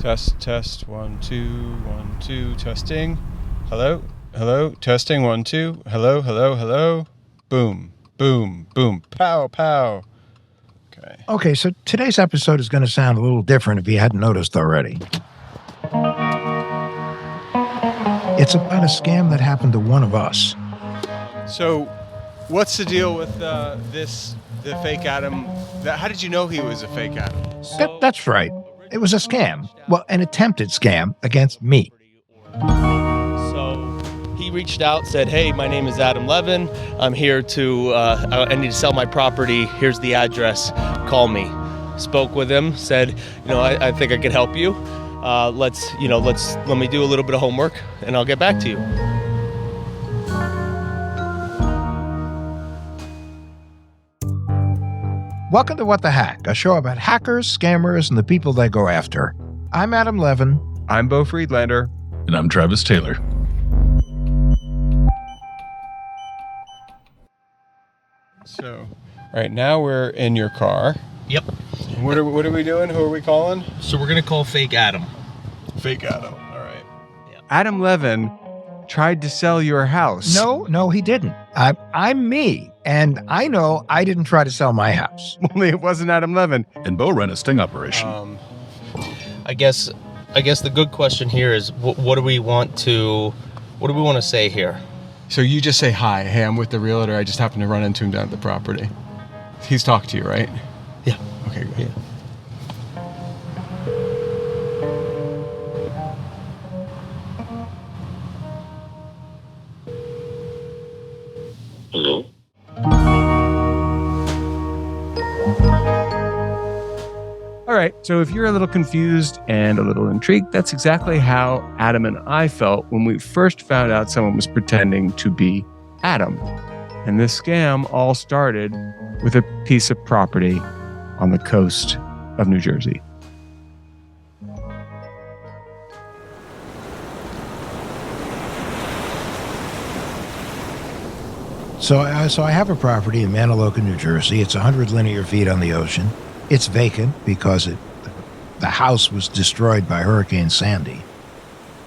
Test, 1, 2, 1, 2, testing. Hello, testing, 1, 2. Hello. Boom, boom, boom, pow, pow. Okay, so today's episode is going to sound a little different if you hadn't noticed already. It's about a scam that happened to one of us. So, what's the deal with the fake Adam? How did you know he was a fake Adam? That's right. It was a scam. Well, an attempted scam against me. So he reached out, said, "Hey, my name is Adam Levin. I'm here to, I need to sell my property. Here's the address. Call me." Spoke with him, said, I think I can help you. Let me do a little bit of homework and I'll get back to you. Welcome to What the Hack, a show about hackers, scammers, and the people they go after. I'm Adam Levin. I'm Beau Friedlander. And I'm Travis Taylor. So, right now we're in your car. Yep. What are we doing? Who are we calling? So we're going to call fake Adam. Fake Adam. All right. Yeah. Adam Levin tried to sell your house. No, he didn't. I'm me, and I know I didn't try to sell my house. Only it wasn't Adam Levin. And Beau ran a sting operation. I guess the good question here is what do we want to say here? So you just say, hi, hey, I'm with the realtor. I just happened to run into him down at the property. He's talked to you, right? Yeah. Okay, good. Yeah. Hello? All right, so if you're a little confused and a little intrigued, that's exactly how Adam and I felt when we first found out someone was pretending to be Adam. And this scam all started with a piece of property on the coast of New Jersey. So I have a property in Manahawkin, New Jersey. It's 100 linear feet on the ocean. It's vacant because the house was destroyed by Hurricane Sandy.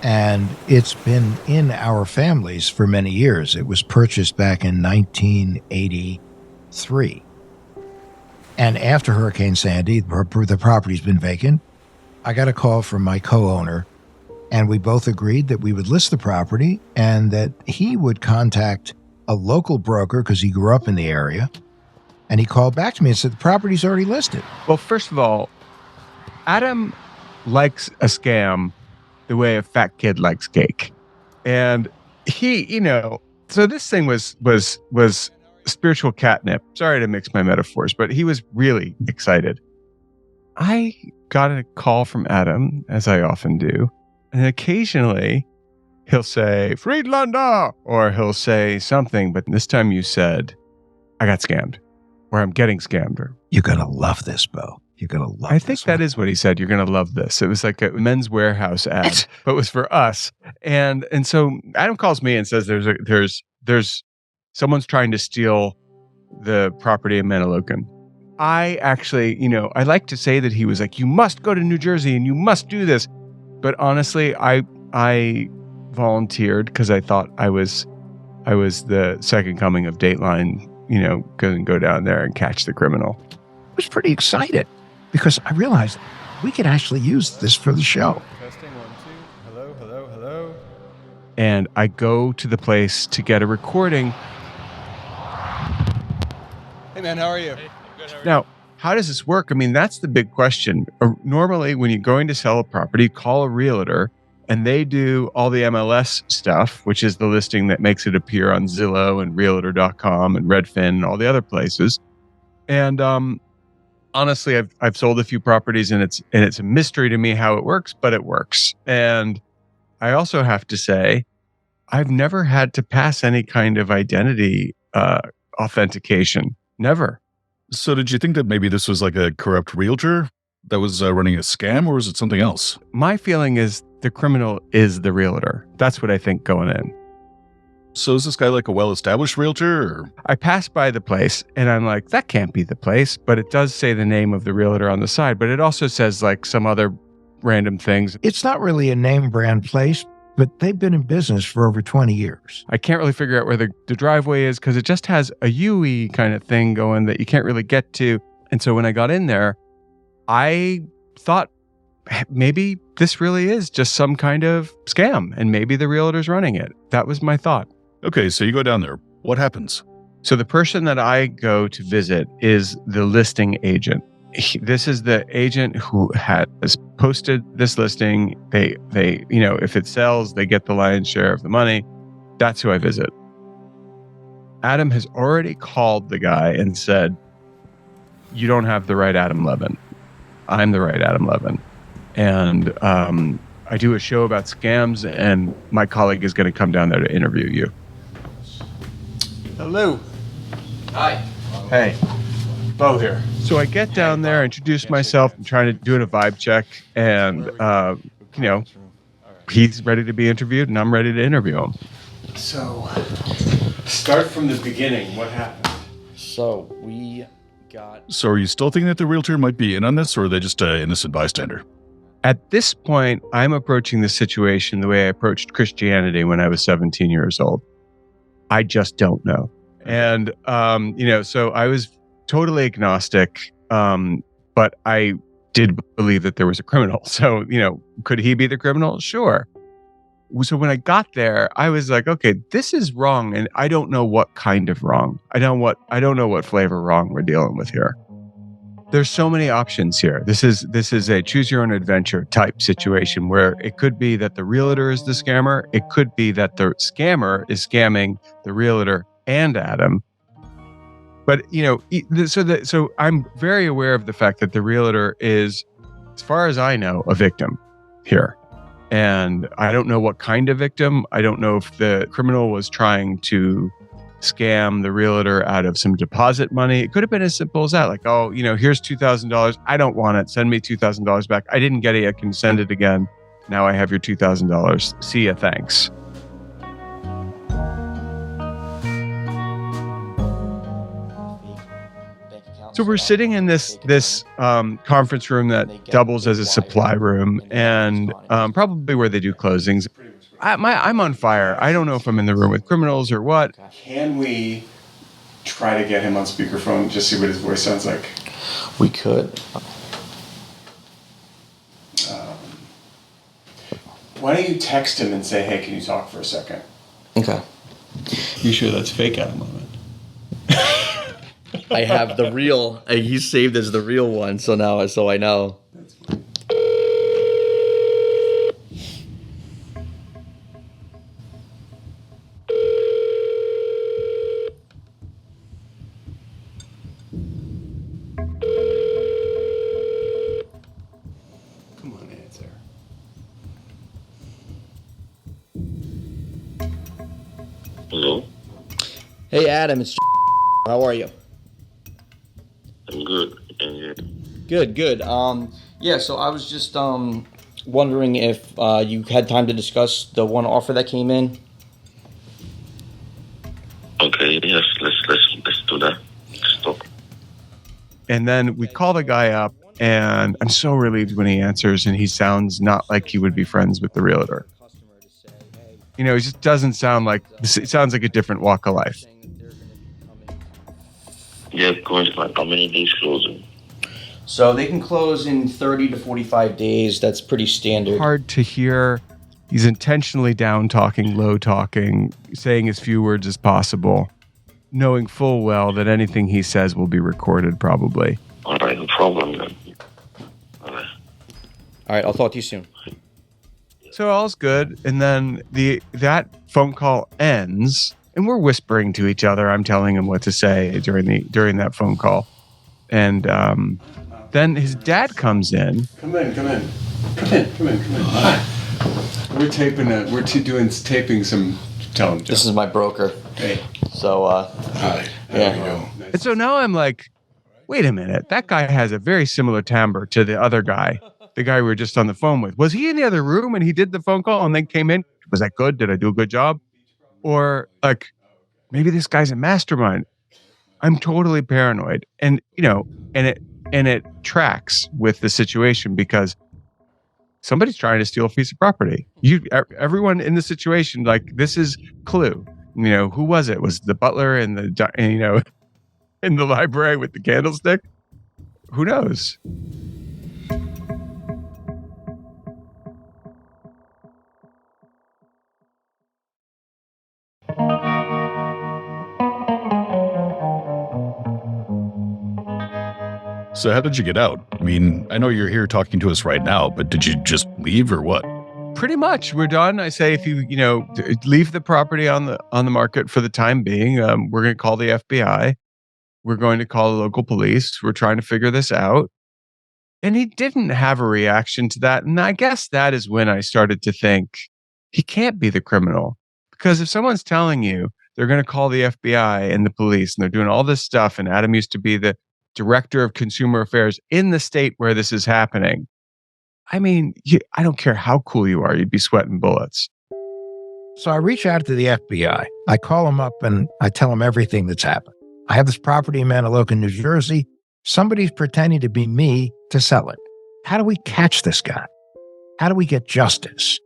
And it's been in our families for many years. It was purchased back in 1983. And after Hurricane Sandy, the property's been vacant. I got a call from my co-owner, and we both agreed that we would list the property and that he would contact a local broker because he grew up in the area. And he called back to me and said, the property's already listed. Well, first of all, Adam likes a scam the way a fat kid likes cake. And he, so this thing was spiritual catnip. Sorry to mix my metaphors, but he was really excited. I got a call from Adam, as I often do, and occasionally he'll say, Friedlander, or he'll say something, but this time you said, I got scammed, or I'm getting scammed. Or, you're going to love this, Beau. You're going to love this. I think that is what he said. You're going to love this. It was like a Men's Warehouse ad, but it was for us. And so Adam calls me and says, there's someone's trying to steal the property in Manahawkin. I actually, I like to say that he was like, you must go to New Jersey and you must do this. But honestly, I volunteered because I thought I was the second coming of Dateline, going to go down there and catch the criminal. I was pretty excited because I realized we could actually use this for the show. Testing 1, 2. Hello. And I go to the place to get a recording. Hey man, how are you? Hey, good. How are you? Now, how does this work? I mean, that's the big question. Normally, when you're going to sell a property, call a realtor and they do all the MLS stuff, which is the listing that makes it appear on Zillow and Realtor.com and Redfin and all the other places. And honestly, I've sold a few properties and it's a mystery to me how it works, but it works. And I also have to say, I've never had to pass any kind of identity authentication. Never. So did you think that maybe this was like a corrupt realtor that was running a scam, or is it something else? My feeling is the criminal is the realtor. That's what I think going in. So is this guy like a well-established realtor? Or? I passed by the place and I'm like, that can't be the place. But it does say the name of the realtor on the side. But it also says like some other random things. It's not really a name brand place, but they've been in business for over 20 years. I can't really figure out where the driveway is because it just has a U-y kind of thing going that you can't really get to. And so when I got in there, I thought maybe this really is just some kind of scam and maybe the realtor's running it. That was my thought. Okay, so you go down there. What happens? So the person that I go to visit is the listing agent. This is the agent who has posted this listing. They, if it sells, they get the lion's share of the money. That's who I visit. Adam has already called the guy and said, "You don't have the right Adam Levin. I'm the right Adam Levin." And I do a show about scams, and my colleague is going to come down there to interview you. Hello. Hi. Hey, Beau here. So I get down there, introduce myself, I'm trying to do a vibe check, and he's ready to be interviewed, and I'm ready to interview him. So, start from the beginning. What happened? So we got. So are you still thinking that the realtor might be in on this, or are they just an innocent bystander? At this point, I'm approaching the situation the way I approached Christianity when I was 17 years old. I just don't know. And, so I was totally agnostic, but I did believe that there was a criminal. So, could he be the criminal? Sure. So when I got there, I was like, okay, this is wrong. And I don't know what kind of wrong. I don't know what flavor wrong we're dealing with here. There's so many options here. This is a choose your own adventure type situation where it could be that the realtor is the scammer. It could be that the scammer is scamming the realtor and Adam. But, so I'm very aware of the fact that the realtor is, as far as I know, a victim here. And I don't know what kind of victim. I don't know if the criminal was trying to scam the realtor out of some deposit money. It could have been as simple as that. Like, oh, here's $2,000. I don't want it. Send me $2,000 back. I didn't get it. I can send it again. Now I have your $2,000. See ya. Thanks. So we're sitting in this conference room that doubles as a supply room, and probably where they do closings. I'm on fire. I don't know if I'm in the room with criminals or what. Can we try to get him on speakerphone, just see what his voice sounds like? We could. Why don't you text him and say, "Hey, can you talk for a second?" Okay. You sure that's fake Adam Levin? I have the real. He's saved as the real one, so I know. That's fine. Come on, answer. Hello? Hey, Adam, it's. How are you? I'm good. And you? Good. Yeah. So I was just wondering if you had time to discuss the one offer that came in. Okay, yes, let's do that. Stop. And then we call the guy up, and I'm so relieved when he answers, and he sounds not like he would be friends with the realtor. He just doesn't sound like, it sounds like a different walk of life. Yeah, going to like how many days closing? So they can close in 30 to 45 days. That's pretty standard. Hard to hear. He's intentionally down talking, low talking, saying as few words as possible, knowing full well that anything he says will be recorded probably. All right, no problem then. All right, I'll talk to you soon. So all's good. And then that phone call ends, and we're whispering to each other. I'm telling him what to say during that phone call. And then his dad comes in. Come in. Hi. We're taping taping some. Tell him. This is my broker. Hey. So. Hi. Yeah. And so now I'm like, wait a minute. That guy has a very similar timbre to the other guy. The guy we were just on the phone with. Was he in the other room and he did the phone call and then came in? Was that good? Did I do a good job? Or like, maybe this guy's a mastermind. I'm totally paranoid. And, and it tracks with the situation because somebody's trying to steal a piece of property. Everyone in the situation, like, this is clue. Who was it? Was the butler in the in the library with the candlestick? Who knows? So how did you get out? I mean, I know you're here talking to us right now, but did you just leave or what? Pretty much, we're done. I say, if you leave the property on the market for the time being, we're going to call the FBI. We're going to call the local police. We're trying to figure this out. And he didn't have a reaction to that. And I guess that is when I started to think he can't be the criminal, because if someone's telling you they're going to call the FBI and the police and they're doing all this stuff, and Adam used to be the director of consumer affairs in the state where this is happening. I mean, I don't care how cool you are, you'd be sweating bullets. So I reach out to the FBI. I call them up and I tell them everything that's happened. I have this property in Manahawkin, New Jersey. Somebody's pretending to be me to sell it. How do we catch this guy? How do we get justice?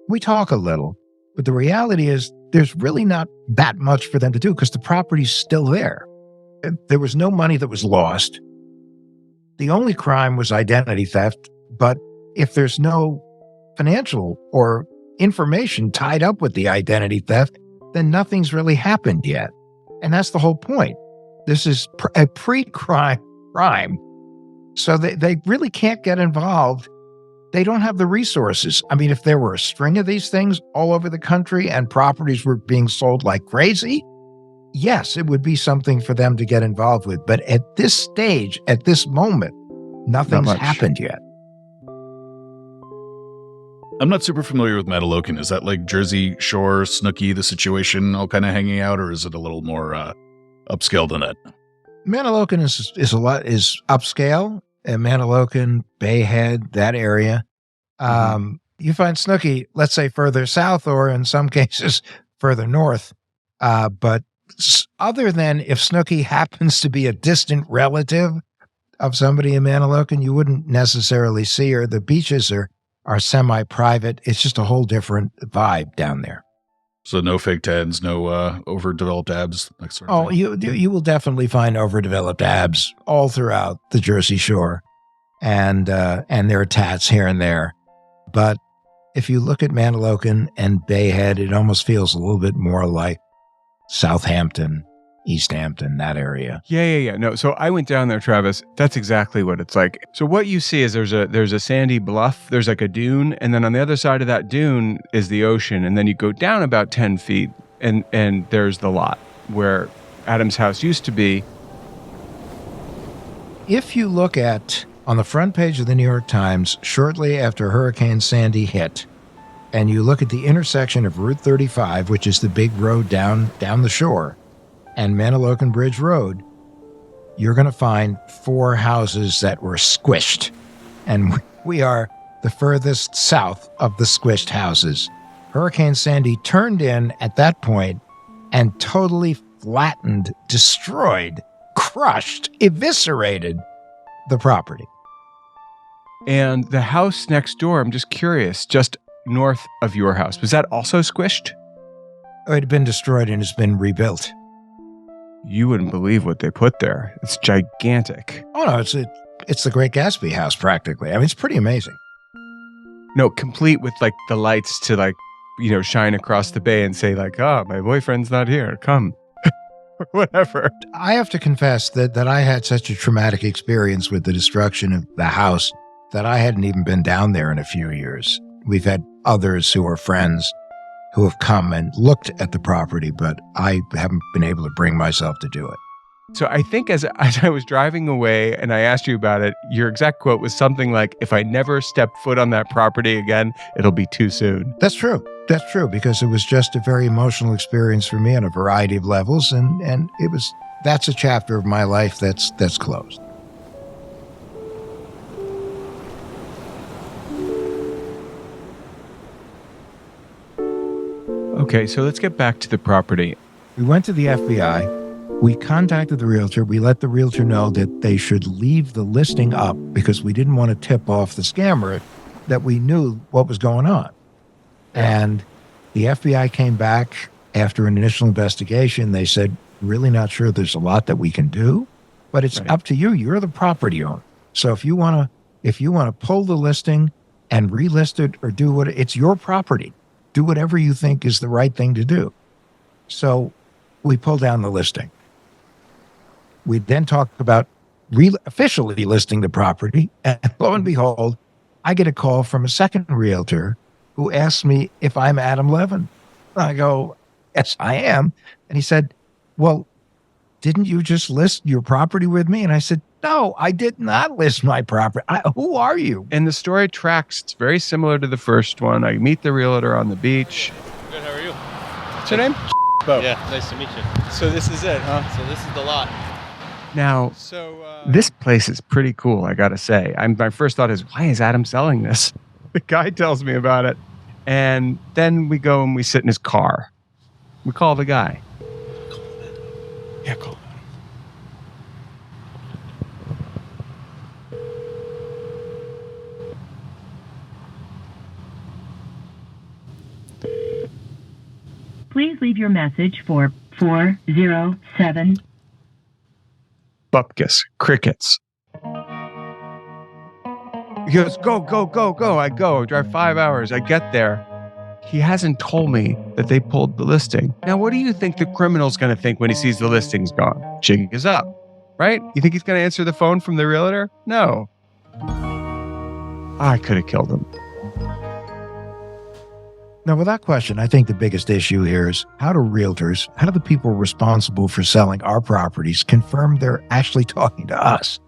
We talk a little, but the reality is there's really not that much for them to do because the property's still there. There was no money that was lost. The only crime was identity theft, but if there's no financial or information tied up with the identity theft, then nothing's really happened yet. And that's the whole point. This is a pre-crime crime. So they really can't get involved. They don't have the resources. I mean, if there were a string of these things all over the country and properties were being sold like crazy, yes, it would be something for them to get involved with. But at this stage, at this moment, nothing's happened yet. I'm not super familiar with Manahawkin. Is that like Jersey Shore, Snooki, the situation all kind of hanging out, or is it a little more upscale than that? Manahawkin is upscale. Manahawkin, Bay Head, that area. You find Snooki, let's say, further south, or in some cases further north. But other than if Snooki happens to be a distant relative of somebody in Manahawkin, you wouldn't necessarily see her. The beaches are semi-private. It's just a whole different vibe down there. So no fake tans, no overdeveloped abs, that sort of thing. You will definitely find overdeveloped abs all throughout the Jersey Shore, and there are tats here and there. But if you look at Manahawkin and Bay Head, it almost feels a little bit more like Southampton, East Hampton, that area. Yeah. No, so I went down there, Travis. That's exactly what it's like. So what you see is there's a sandy bluff. There's like a dune, and then on the other side of that dune is the ocean, and then you go down about 10 feet, and there's the lot where Adam's house used to be. If you look at on the front page of the New York Times shortly after Hurricane Sandy hit, and you look at the intersection of Route 35, which is the big road down the shore, and Manahawkin Bridge Road, you're going to find 4 houses that were squished. And we are the furthest south of the squished houses. Hurricane Sandy turned in at that point and totally flattened, destroyed, crushed, eviscerated the property. And the house next door, I'm just curious, just north of your house, was that also squished? It had been destroyed and has been rebuilt. You wouldn't believe what they put there. It's gigantic. Oh, no, it's the Great Gatsby house, practically. I mean, it's pretty amazing. No, complete with like the lights to shine across the bay and say like, oh, my boyfriend's not here, come. Whatever. I have to confess that I had such a traumatic experience with the destruction of the house that I hadn't even been down there in a few years. We've had others who are friends who have come and looked at the property, but I haven't been able to bring myself to do it. So I think as I was driving away and I asked you about it, your exact quote was something like, if I never step foot on that property again, it'll be too soon. That's true. That's true, because it was just a very emotional experience for me on a variety of levels, and that's a chapter of my life that's closed. Okay, so let's get back to the property. We went to the FBI. We contacted the realtor. We let the realtor know that they should leave the listing up because we didn't want to tip off the scammer that we knew what was going on. And the FBI came back after an initial investigation. They said, really not sure there's a lot that we can do, but it's up to you. You're the property owner. So if you want to pull the listing and relist it or do what, it's your property. Do whatever you think is the right thing to do. So we pulled down the listing. We then talked about officially listing the property. And lo and behold, I get a call from a second realtor who asked me if I'm Adam Levin. I go, yes, I am. And he said, well, didn't you just list your property with me? And I said, no, I did not list my property. Who are you? And the story tracks. It's very similar to the first one. I meet the realtor on the beach. Good, how are you? What's your name? Beau. Yeah, nice to meet you. So this is it, huh? So this is the lot. Now, this place is pretty cool, I got to say. My first thought is, why is Adam selling this? The guy tells me about it. And then we go and we sit in his car. We call the guy. Yeah, call him. Please leave your message for 407. Bupkis, crickets. He goes, go, go, go, go. I go, drive 5 hours. I get there. He hasn't told me that they pulled the listing. Now, what do you think the criminal's going to think when he sees the listing's gone? Jig is up, right? You think he's going to answer the phone from the realtor? No. I could have killed him. Now, without question, I think the biggest issue here is how do the people responsible for selling our properties confirm they're actually talking to us?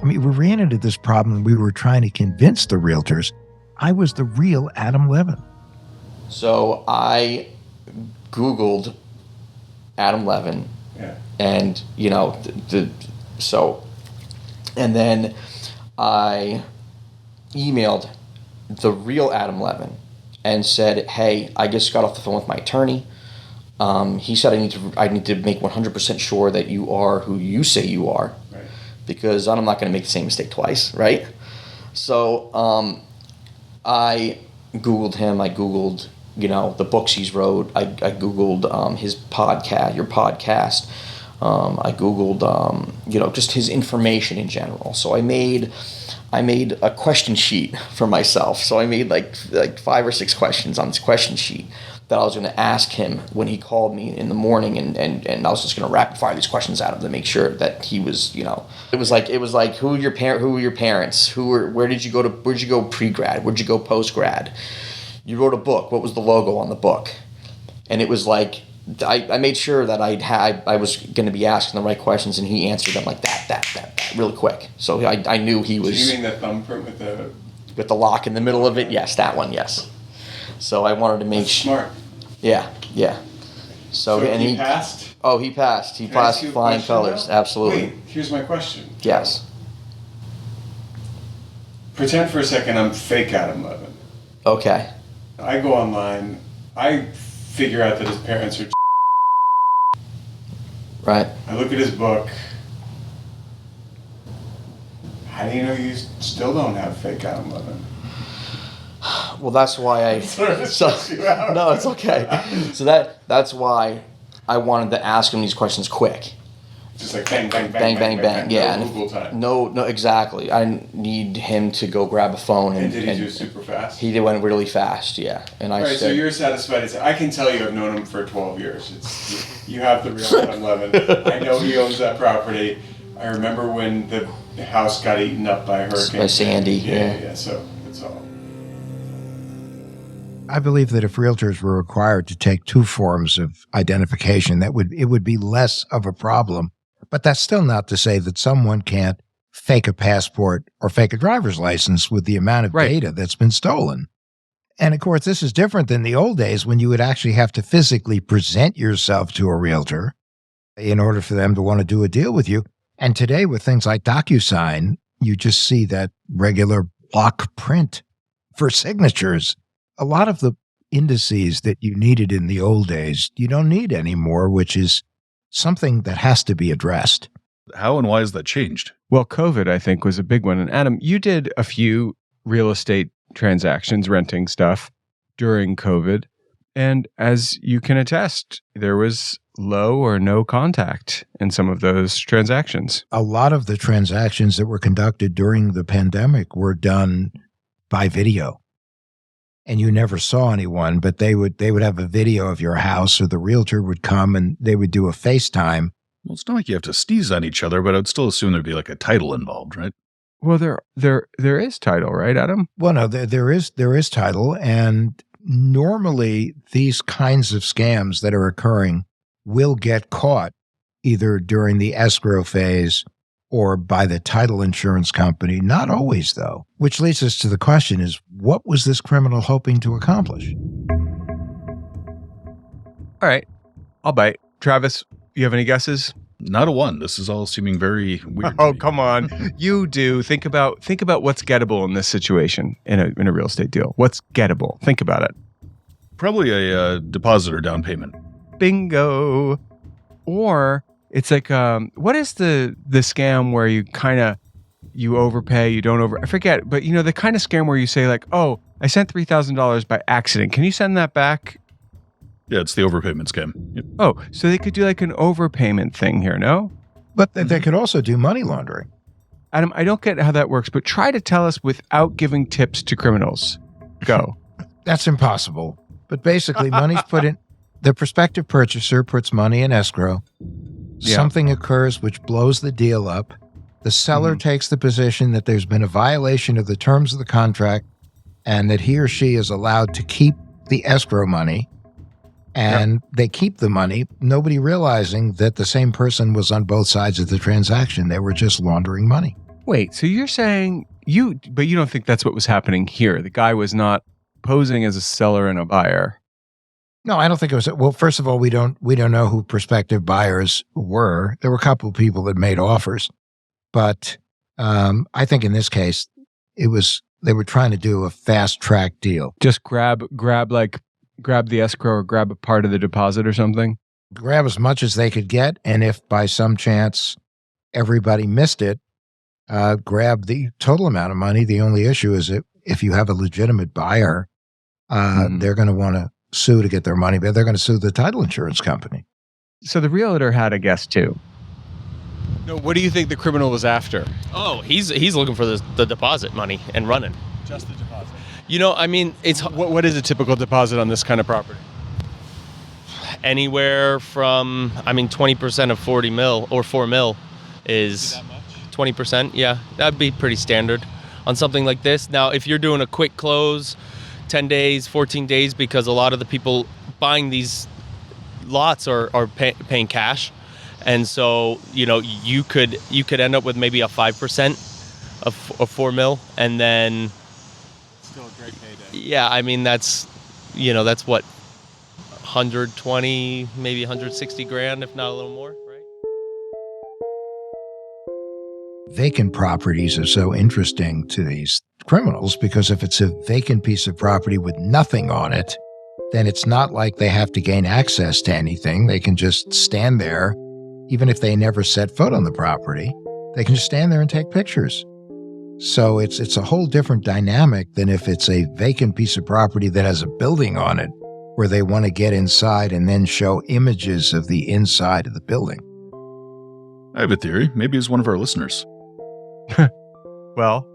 I mean, we ran into this problem. We were trying to convince the realtors I was the real Adam Levin. So I Googled Adam Levin, and and then I emailed the real Adam Levin and said, "Hey, I just got off the phone with my attorney. He said I need to make 100% sure that you are who you say you are, right? Because I'm not going to make the same mistake twice, right?" So I Googled him. I Googled the books he's wrote. I Googled his podcast, your podcast. I Googled just his information in general. So I made a question sheet for myself. So I made like 5 or 6 questions on this question sheet that I was going to ask him when he called me in the morning, and I was just going to rapid fire these questions out of him to make sure that he was, it was like who were your parents? Where'd you go pre-grad? Where'd you go post-grad? You wrote a book. What was the logo on the book? And it was like, I made sure that I was going to be asking the right questions, and he answered them like that really quick. So I knew he was. So you mean the thumbprint with the lock in the middle of it? Yes, that one. Yes. So I wanted to make sure. Smart. Yeah. So and he passed. Oh, he passed. He passed flying colors. Now? Absolutely. Wait, here's my question. Yes. Pretend for a second I'm fake Adam Levin. Okay. I go online. I figure out that his parents are. Right. I look at his book. How do you know you still don't have fake Adam Levin? Well, that's why I. No, it's okay. So that's why I wanted to ask him these questions quick. Just like bang, bang, bang, bang, bang. Yeah, no Google time. No, exactly. I need him to go grab a phone and did he do super fast? He went really fast, yeah. And I said, so you're satisfied. I can tell you I've known him for 12 years. You have the real Adam Levin. I know he owns that property. I remember when the house got eaten up by a hurricane. By Sandy, yeah. So that's all. I believe that if realtors were required to take 2 forms of identification, it would be less of a problem. But that's still not to say that someone can't fake a passport or fake a driver's license with the amount of data that's been stolen. And of course, this is different than the old days when you would actually have to physically present yourself to a realtor in order for them to want to do a deal with you. And today with things like DocuSign, you just see that regular block print for signatures. A lot of the indices that you needed in the old days, you don't need anymore, which is something that has to be addressed. How and why has that changed? Well, COVID, I think, was a big one. And Adam, you did a few real estate transactions, renting stuff during COVID. And as you can attest, there was low or no contact in some of those transactions. A lot of the transactions that were conducted during the pandemic were done by video. And you never saw anyone, but they would have a video of your house, or the realtor would come and they would do a FaceTime. Well, it's not like you have to sneeze on each other, but I'd still assume there'd be like a title involved, right? Well, there is title, right, Adam? Well, no, there is title, and normally these kinds of scams that are occurring will get caught either during the escrow phase or by the title insurance company. Not always, though, which leads us to the question is, what was this criminal hoping to accomplish? All right, I'll bite. Travis, you have any guesses? Not a one. This is all seeming very weird. Oh, come on. You do. Think about what's gettable in this situation in a real estate deal. What's gettable? Think about it. Probably a deposit or down payment. Bingo. Or it's like, what is the scam where you overpay, you don't I forget, but the kind of scam where you say like, oh, I sent $3,000 by accident. Can you send that back? Yeah, it's the overpayment scam. Yep. Oh, so they could do like an overpayment thing here, no? But they could also do money laundering. Adam, I don't get how that works, but try to tell us without giving tips to criminals. Go. That's impossible. But basically, money's put in, the prospective purchaser puts money in escrow. Yeah. Something occurs which blows the deal up. The seller takes the position that there's been a violation of the terms of the contract and that he or she is allowed to keep the escrow money. And they keep the money, nobody realizing that the same person was on both sides of the transaction. They were just laundering money. Wait, so you're saying but you don't think that's what was happening here? The guy was not posing as a seller and a buyer. No, I don't think it was. Well, first of all, we don't know who prospective buyers were. There were a couple of people that made offers, but I think in this case, they were trying to do a fast track deal. Just grab the escrow or grab a part of the deposit or something? Grab as much as they could get, and if by some chance everybody missed it, grab the total amount of money. The only issue is if you have a legitimate buyer, they're going to want to sue to get their money, but they're going to sue the title insurance company. So the realtor had a guess too. No, what do you think the criminal was after? Oh, he's looking for the deposit money and running. Just the deposit. I mean, it's What is a typical deposit on this kind of property? anywhere from, 20% of 40 mil or 4 mil is That much? 20%. Yeah, that'd be pretty standard on something like this. Now, if you're doing a quick close, 10 days, 14 days, because a lot of the people buying these lots are paying cash. And so, you could end up with maybe a 5% of 4 mil, and then Still a great payday. yeah, that's that's what, 120, maybe 160 grand, if not a little more, right? Vacant properties are so interesting to these criminals because if it's a vacant piece of property with nothing on it, then it's not like they have to gain access to anything. They can just stand there, even if they never set foot on the property. They can just stand there and take pictures. So it's a whole different dynamic than if it's a vacant piece of property that has a building on it, where they want to get inside and then show images of the inside of the building. I have a theory. Maybe he's one of our listeners. Well,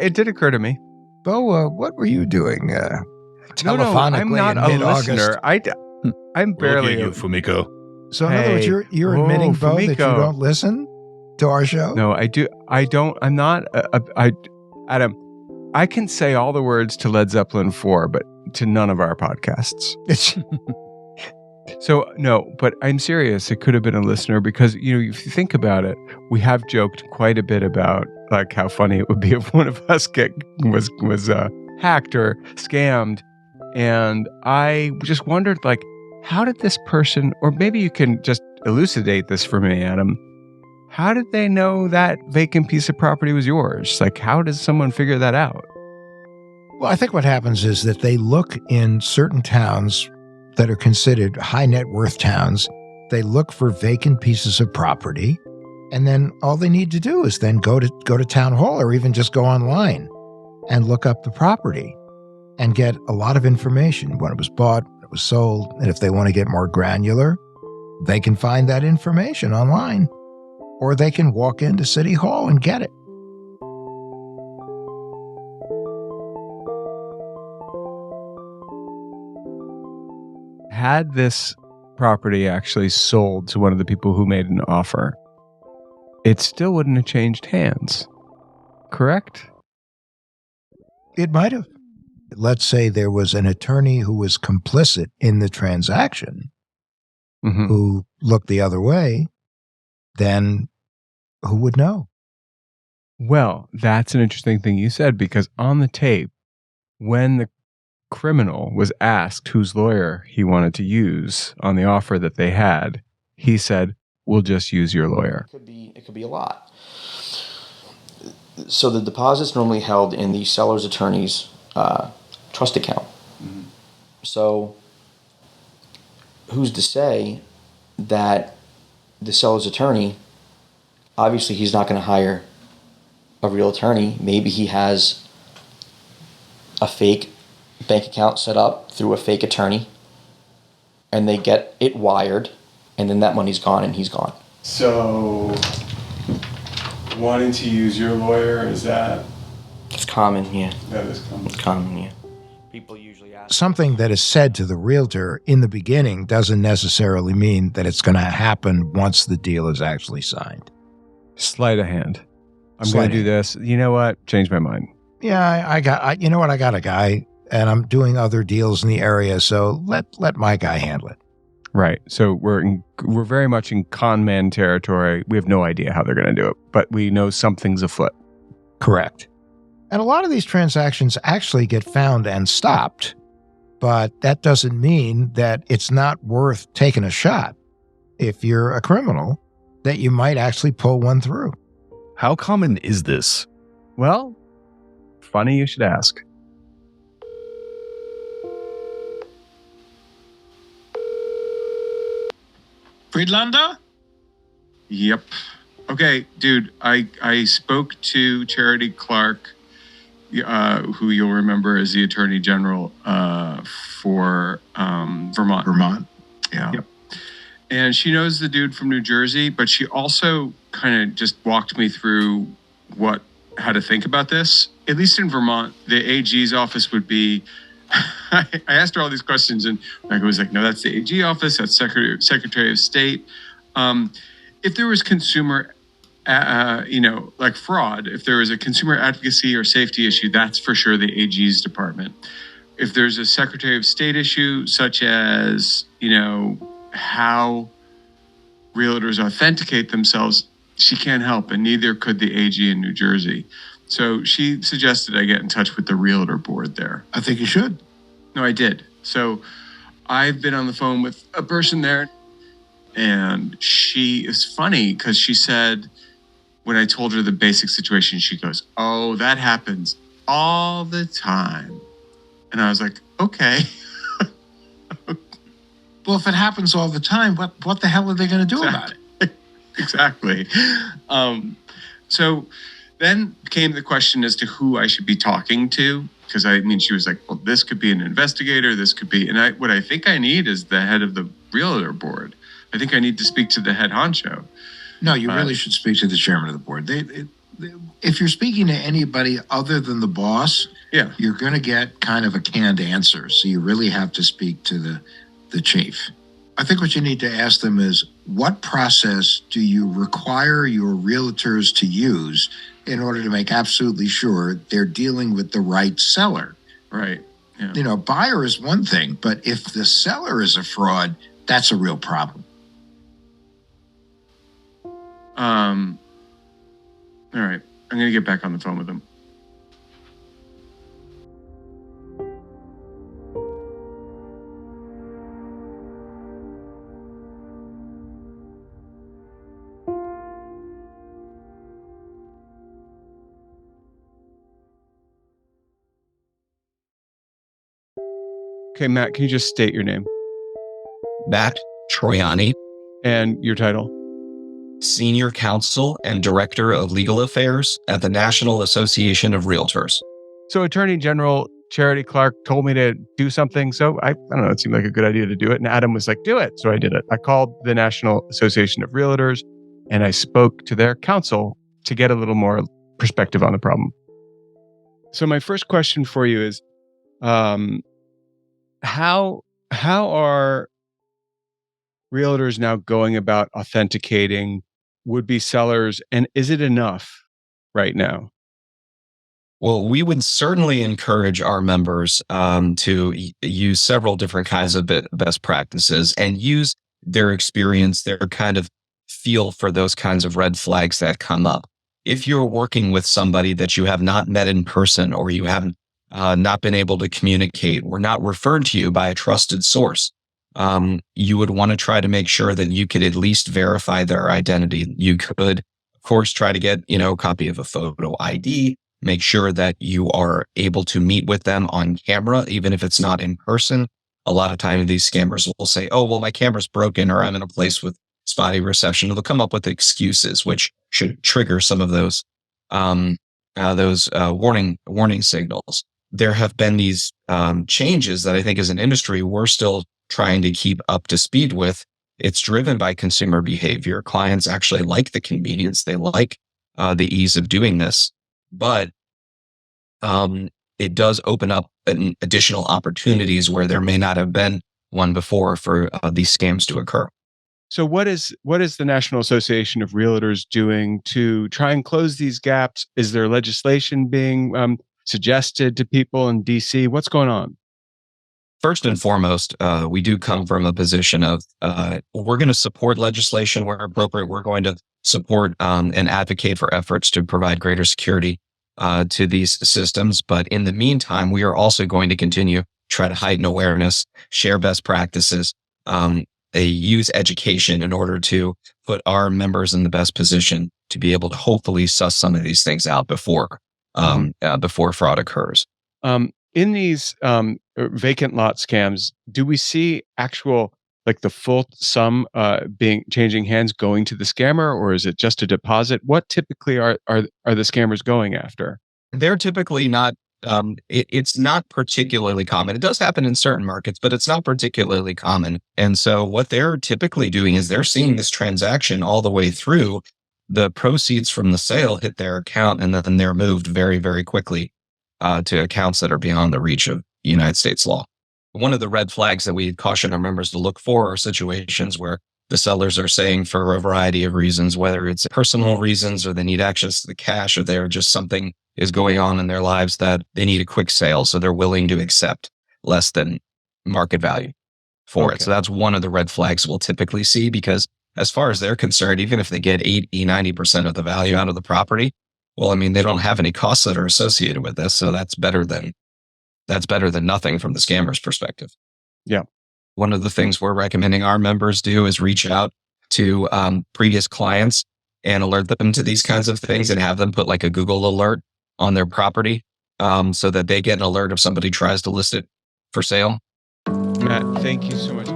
it did occur to me. Beau, what were you doing telephonically I'm not in a mid-August? listener. I'm barely. Look at you, Fumiko. So in other words, you're admitting, Beau, that you Fumiko. don't listen to our show? No, I do. I don't. I'm not. Adam, I can say all the words to Led Zeppelin 4, but to none of our podcasts. So no, but I'm serious. It could have been a listener because if you think about it, we have joked quite a bit about like how funny it would be if one of us was hacked or scammed, and I just wondered like, how did this person, or maybe you can just elucidate this for me, Adam. How did they know that vacant piece of property was yours? Like, how does someone figure that out? Well, I think what happens is that they look in certain towns that are considered high net worth towns. They look for vacant pieces of property, and then all they need to do is then go to town hall or even just go online and look up the property and get a lot of information when it was bought, when it was sold, and if they want to get more granular, they can find that information online, or they can walk into City Hall and get it. Had this property actually sold to one of the people who made an offer, it still wouldn't have changed hands, correct? It might have. Let's say there was an attorney who was complicit in the transaction who looked the other way, then who would know? Well, that's an interesting thing you said, because on the tape, when the criminal was asked whose lawyer he wanted to use on the offer that they had, he said, "We'll just use your lawyer." It could be a lot. So the deposit's normally held in the seller's attorney's trust account. So who's to say that the seller's attorney, obviously he's not going to hire a real attorney. Maybe he has a fake bank account set up through a fake attorney, and they get it wired, and then that money's gone and he's gone. So, wanting to use your lawyer, is that? It's common, yeah. That is common. It's common, yeah. People usually ask. Something that is said to the realtor in the beginning doesn't necessarily mean that it's going to happen once the deal is actually signed. Sleight of hand. I'm going to do this. You know what? Change my mind. Yeah, you know what? I got a guy, and I'm doing other deals in the area, so let my guy handle it. Right. So we're very much in con man territory. We have no idea how they're going to do it, but we know something's afoot. Correct. And a lot of these transactions actually get found and stopped, but that doesn't mean that it's not worth taking a shot. If you're a criminal, that you might actually pull one through. How common is this? Well, funny you should ask. Friedlander? Yep. Okay, dude, I spoke to Charity Clark, who you'll remember as the Attorney General for Vermont. Vermont, yeah. Yep. And she knows the dude from New Jersey, but she also kind of just walked me through how to think about this. At least in Vermont, the AG's office would be, I asked her all these questions, and Michael was like, no, that's the AG office, that's Secretary of State. If there was consumer, like fraud, if there was a consumer advocacy or safety issue, that's for sure the AG's department. If there's a Secretary of State issue, such as, how realtors authenticate themselves, she can't help, and neither could the AG in New Jersey. So she suggested I get in touch with the realtor board there. I think you should. No, I did. So I've been on the phone with a person there, and she is funny because she said, when I told her the basic situation, she goes, "Oh, that happens all the time." And I was like, okay. Well, if it happens all the time, what the hell are they going to do about it? Exactly. So then came the question as to who I should be talking to. Because she was like, well, this could be an investigator. This could be, and what I think I need is the head of the realtor board. I think I need to speak to the head honcho. No, you really should speak to the chairman of the board. If you're speaking to anybody other than the boss, yeah, you're going to get kind of a canned answer. So you really have to speak to the chief. I think what you need to ask them is, what process do you require your realtors to use in order to make absolutely sure they're dealing with the right seller? Right. Yeah. Buyer is one thing, but if the seller is a fraud, that's a real problem. All right. I'm going to get back on the phone with him. Okay, Matt, can you just state your name? Matt Troiani, and your title? Senior Counsel and Director of Legal Affairs at the National Association of Realtors. So Attorney General Charity Clark told me to do something. So I don't know, it seemed like a good idea to do it. And Adam was like, do it. So I did it. I called the National Association of Realtors and I spoke to their counsel to get a little more perspective on the problem. So my first question for you is, how are realtors now going about authenticating would-be sellers, and is it enough right now? Well, we would certainly encourage our members to use several different kinds of best practices and use their experience, their kind of feel for those kinds of red flags that come up. If you're working with somebody that you have not met in person, or you haven't not been able to communicate, or not referred to you by a trusted source, you would want to try to make sure that you could at least verify their identity. You could, of course, try to get, a copy of a photo ID. Make sure that you are able to meet with them on camera, even if it's not in person. A lot of times these scammers will say, oh, well, my camera's broken, or I'm in a place with spotty reception. They'll come up with excuses, which should trigger some of those warning signals. There have been these changes that I think as an industry, we're still trying to keep up to speed with. It's driven by consumer behavior. Clients actually like the convenience. They like the ease of doing this. But it does open up additional opportunities where there may not have been one before for these scams to occur. So what is the National Association of Realtors doing to try and close these gaps? Is there legislation being suggested to people in DC? What's going on? First and foremost, we do come from a position of we're going to support legislation where appropriate. We're going to support and advocate for efforts to provide greater security to these systems. But in the meantime, we are also going to continue try to heighten awareness, share best practices, use education in order to put our members in the best position to be able to hopefully suss some of these things out before fraud occurs. In these vacant lot scams, do we see actual, like the full sum changing hands going to the scammer, or is it just a deposit? What typically are the scammers going after? They're typically not. It's not particularly common. It does happen in certain markets, but it's not particularly common. And so what they're typically doing is they're seeing this transaction all the way through. The proceeds from the sale hit their account, and then they're moved very, very quickly to accounts that are beyond the reach of United States law. One of the red flags that we caution our members to look for are situations where the sellers are saying, for a variety of reasons, whether it's personal reasons or they need access to the cash, or they're just something is going on in their lives that they need a quick sale. So they're willing to accept less than market value for it. So that's one of the red flags we'll typically see, because as far as they're concerned, even if they get 80-90% of the value out of the property, well, I mean, they don't have any costs that are associated with this. So that's better than nothing from the scammer's perspective. Yeah. One of the things we're recommending our members do is reach out to previous clients and alert them to these kinds of things, and have them put like a Google alert on their property so that they get an alert if somebody tries to list it for sale. Matt, thank you so much.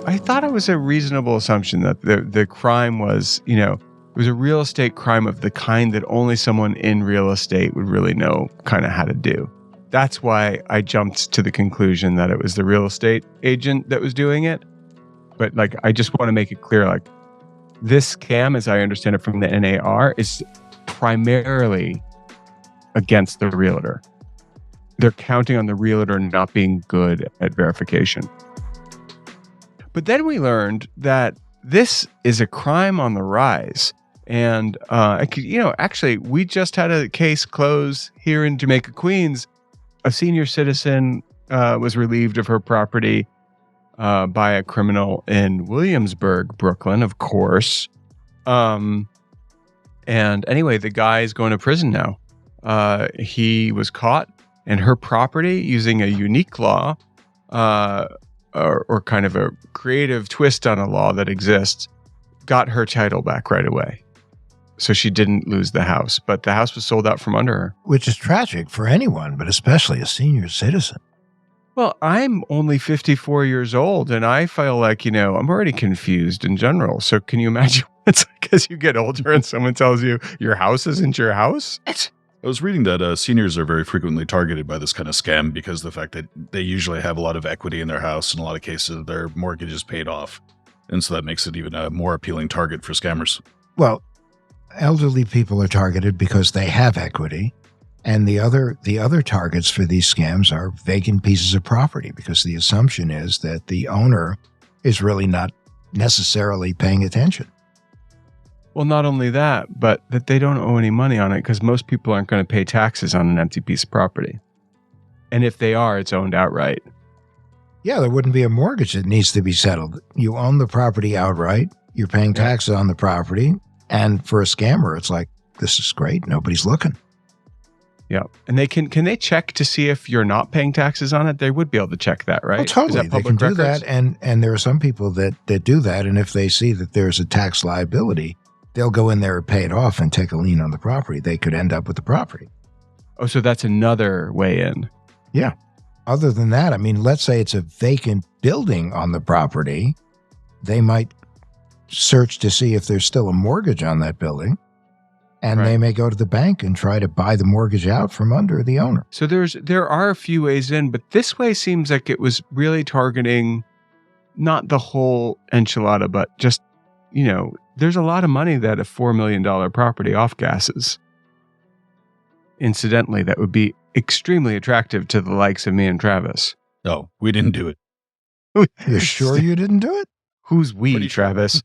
I thought it was a reasonable assumption that the crime was, it was a real estate crime of the kind that only someone in real estate would really know kind of how to do. That's why I jumped to the conclusion that it was the real estate agent that was doing it. But I just want to make it clear, this scam, as I understand it from the NAR, is primarily against the realtor. They're counting on the realtor not being good at verification. But then we learned that this is a crime on the rise. And, actually, we just had a case close here in Jamaica, Queens. A senior citizen was relieved of her property by a criminal in Williamsburg, Brooklyn, of course. And anyway, the guy is going to prison now. He was caught, and her property, using a unique law or kind of a creative twist on a law that exists, got her title back right away. So she didn't lose the house, but the house was sold out from under her. Which is tragic for anyone, but especially a senior citizen. Well, I'm only 54 years old, and I feel like, I'm already confused in general. So can you imagine what it's like as you get older and someone tells you your house isn't your house? I was reading that seniors are very frequently targeted by this kind of scam because of the fact that they usually have a lot of equity in their house. In a lot of cases, their mortgage is paid off. And so that makes it even a more appealing target for scammers. Well, elderly people are targeted because they have equity. And the other targets for these scams are vacant pieces of property, because the assumption is that the owner is really not necessarily paying attention. Well, not only that, but that they don't owe any money on it, because most people aren't going to pay taxes on an empty piece of property. And if they are, it's owned outright. Yeah, there wouldn't be a mortgage that needs to be settled. You own the property outright. You're paying taxes on the property. And for a scammer, it's like, this is great. Nobody's looking. Yeah. And they can they check to see if you're not paying taxes on it? They would be able to check that, right? Oh, totally. Is that They can public do records? that. And there are some people that do that. And if they see that there's a tax liability, they'll go in there and pay it off and take a lien on the property. They could end up with the property. Oh, so that's another way in. Yeah. Other than that, I mean, let's say it's a vacant building on the property. They might search to see if there's still a mortgage on that building. And they may go to the bank and try to buy the mortgage out from under the owner. So there are a few ways in, but this way seems like it was really targeting not the whole enchilada, but just, there's a lot of money that a $4 million property off gasses. Incidentally, that would be extremely attractive to the likes of me and Travis. Oh, we didn't do it. You're sure you didn't do it? Who's we, Travis?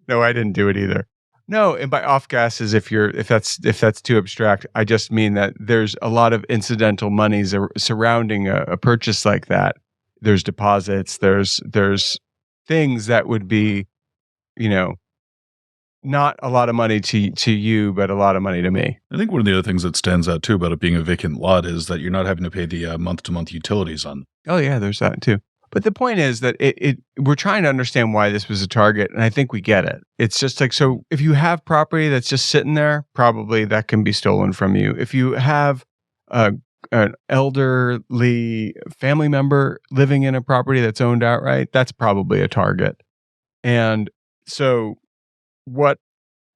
No, I didn't do it either. No, and by off gases, if that's too abstract, I just mean that there's a lot of incidental monies surrounding a purchase like that. There's deposits. There's things that would be, not a lot of money to you, but a lot of money to me. I think one of the other things that stands out too about it being a vacant lot is that you're not having to pay the month-to-month utilities on. Oh yeah, there's that too. But the point is that we're trying to understand why this was a target, and I think we get it. It's just like, so if you have property that's just sitting there, probably that can be stolen from you. If you have an elderly family member living in a property that's owned outright, that's probably a target. And so what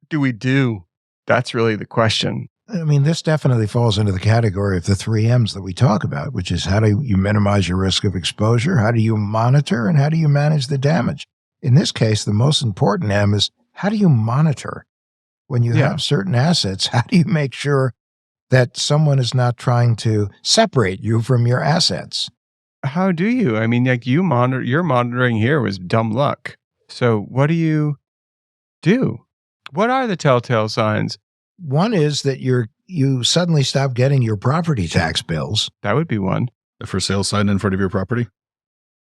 do we do? That's really the question. I mean, this definitely falls into the category of the 3 M's that we talk about, which is how do you minimize your risk of exposure? How do you monitor? And how do you manage the damage? In this case, the most important M is how do you monitor? When you have certain assets, how do you make sure that someone is not trying to separate you from your assets? How do you? I mean, like your monitoring here was dumb luck. So what do you do? What are the telltale signs? One is that you suddenly stop getting your property tax bills. That would be one. A for sale sign in front of your property?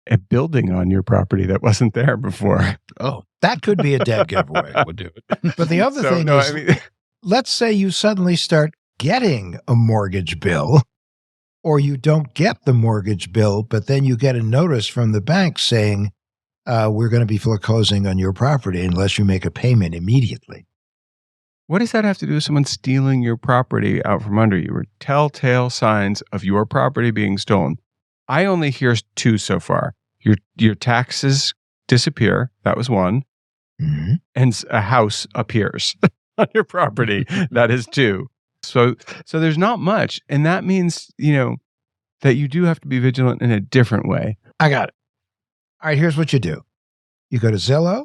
A building on your property that wasn't there before. Oh, that could be a dead giveaway. Would do it. But the other thing is, let's say you suddenly start getting a mortgage bill, or you don't get the mortgage bill, but then you get a notice from the bank saying, we're going to be foreclosing on your property unless you make a payment immediately. What does that have to do with someone stealing your property out from under you? Or telltale signs of your property being stolen? I only hear 2 so far. Your taxes disappear. That was 1. Mm-hmm. And a house appears on your property. That is 2. So there's not much. And that means, that you do have to be vigilant in a different way. I got it. All right, here's what you do. You go to Zillow,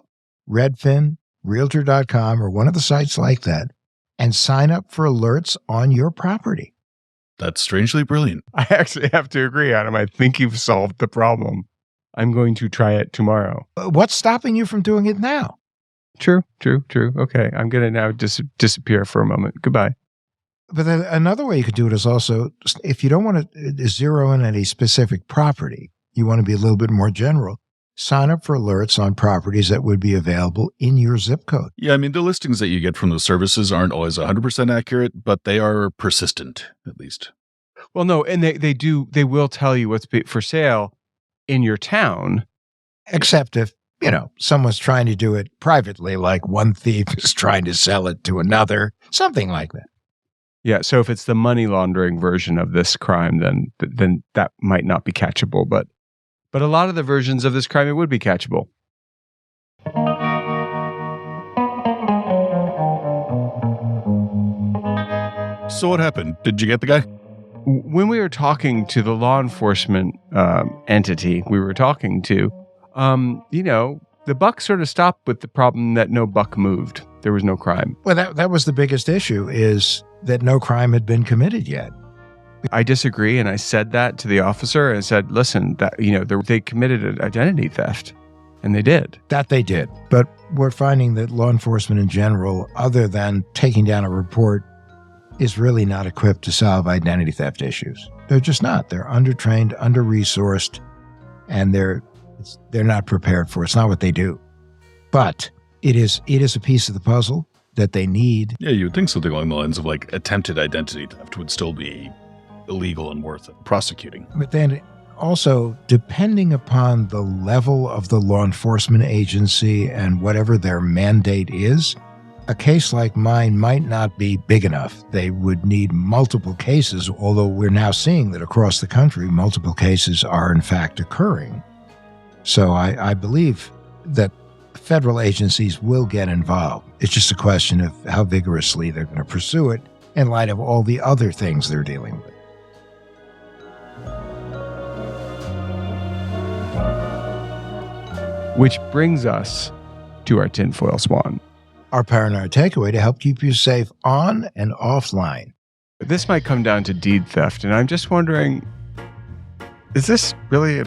Redfin, realtor.com, or one of the sites like that, and sign up for alerts on your property. That's strangely brilliant. I actually have to agree, Adam. I think you've solved the problem. I'm going to try it tomorrow. What's stopping you from doing it now? True. Okay, I'm going to now disappear for a moment. Goodbye. But then another way you could do it is also, if you don't want to zero in any specific property, you want to be a little bit more general, sign up for alerts on properties that would be available in your zip code. Yeah, I mean, the listings that you get from those services aren't always 100% accurate, but they are persistent, at least. Well, no, and they will tell you what's for sale in your town. Except if, someone's trying to do it privately, like one thief is trying to sell it to another, something like that. Yeah, so if it's the money laundering version of this crime, then that might not be catchable, but a lot of the versions of this crime, it would be catchable. So what happened? Did you get the guy? When we were talking to the law enforcement entity we were talking to, the buck sort of stopped with the problem that no buck moved. There was no crime. Well, that was the biggest issue, is that no crime had been committed yet. I disagree, and I said that to the officer, and I said, listen, that they committed an identity theft, and they did. That they did. But we're finding that law enforcement in general, other than taking down a report, is really not equipped to solve identity theft issues. They're just not. They're undertrained, under-resourced, and they're not prepared for it. It's not what they do. But it is a piece of the puzzle that they need. Yeah, you would think something along the lines of like attempted identity theft would still be illegal and worth prosecuting. But then also, depending upon the level of the law enforcement agency and whatever their mandate is, a case like mine might not be big enough. They would need multiple cases, although we're now seeing that across the country, multiple cases are in fact occurring. So I believe that federal agencies will get involved. It's just a question of how vigorously they're going to pursue it in light of all the other things they're dealing with. Which brings us to our tinfoil swan. Our paranoid takeaway to help keep you safe on and offline. This might come down to deed theft, and I'm just wondering, is this really a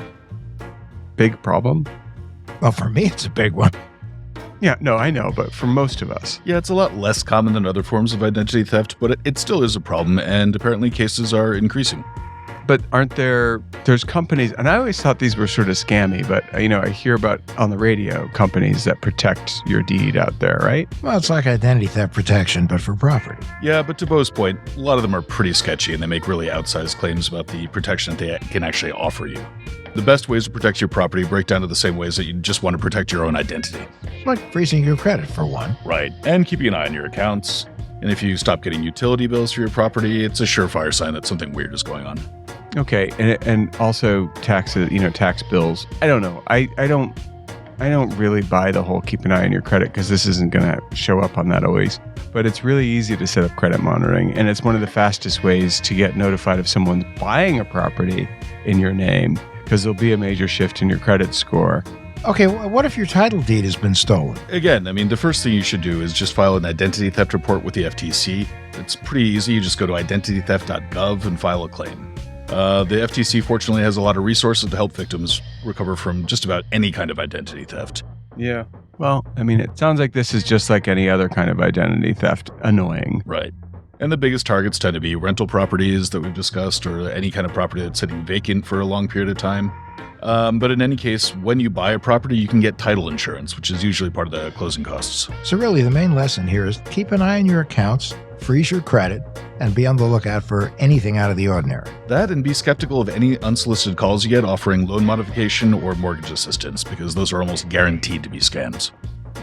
big problem? Well, for me, it's a big one. Yeah, no, I know, but for most of us. Yeah, it's a lot less common than other forms of identity theft, but it still is a problem, and apparently cases are increasing. But there's companies, and I always thought these were sort of scammy, but I hear about on the radio companies that protect your deed out there, right? Well, it's like identity theft protection, but for property. Yeah, but to Beau's point, a lot of them are pretty sketchy, and they make really outsized claims about the protection that they can actually offer you. The best ways to protect your property break down to the same ways that you just want to protect your own identity. Like freezing your credit, for one. Right, and keeping an eye on your accounts. And if you stop getting utility bills for your property, it's a surefire sign that something weird is going on. Okay, and also taxes, tax bills. I don't know. I don't really buy the whole keep an eye on your credit, because this isn't going to show up on that always. But it's really easy to set up credit monitoring, and it's one of the fastest ways to get notified if someone's buying a property in your name, because there'll be a major shift in your credit score. Okay, what if your title deed has been stolen? Again, the first thing you should do is just file an identity theft report with the FTC. It's pretty easy. You just go to identitytheft.gov and file a claim. The FTC fortunately has a lot of resources to help victims recover from just about any kind of identity theft. Yeah. Well, it sounds like this is just like any other kind of identity theft. Annoying. Right. And the biggest targets tend to be rental properties that we've discussed, or any kind of property that's sitting vacant for a long period of time. But in any case, when you buy a property, you can get title insurance, which is usually part of the closing costs. So really, the main lesson here is keep an eye on your accounts, freeze your credit, and be on the lookout for anything out of the ordinary. That, and be skeptical of any unsolicited calls you get offering loan modification or mortgage assistance, because those are almost guaranteed to be scams.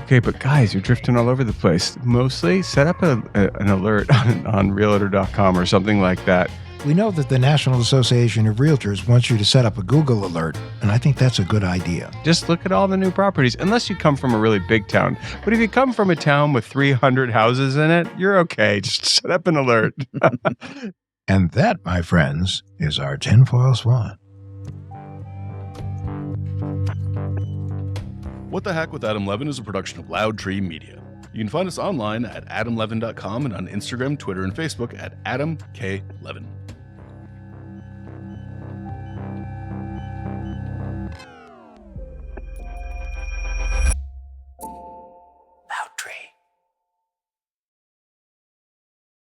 Okay, but guys, you're drifting all over the place. Mostly set up an alert on realtor.com or something like that. We know that the National Association of Realtors wants you to set up a Google alert, and I think that's a good idea. Just look at all the new properties, unless you come from a really big town. But if you come from a town with 300 houses in it, you're okay. Just set up an alert. And that, my friends, is our tinfoil swan. What the Heck with Adam Levin is a production of Loud Tree Media. You can find us online at adamlevin.com and on Instagram, Twitter, and Facebook at Adam K. Levin.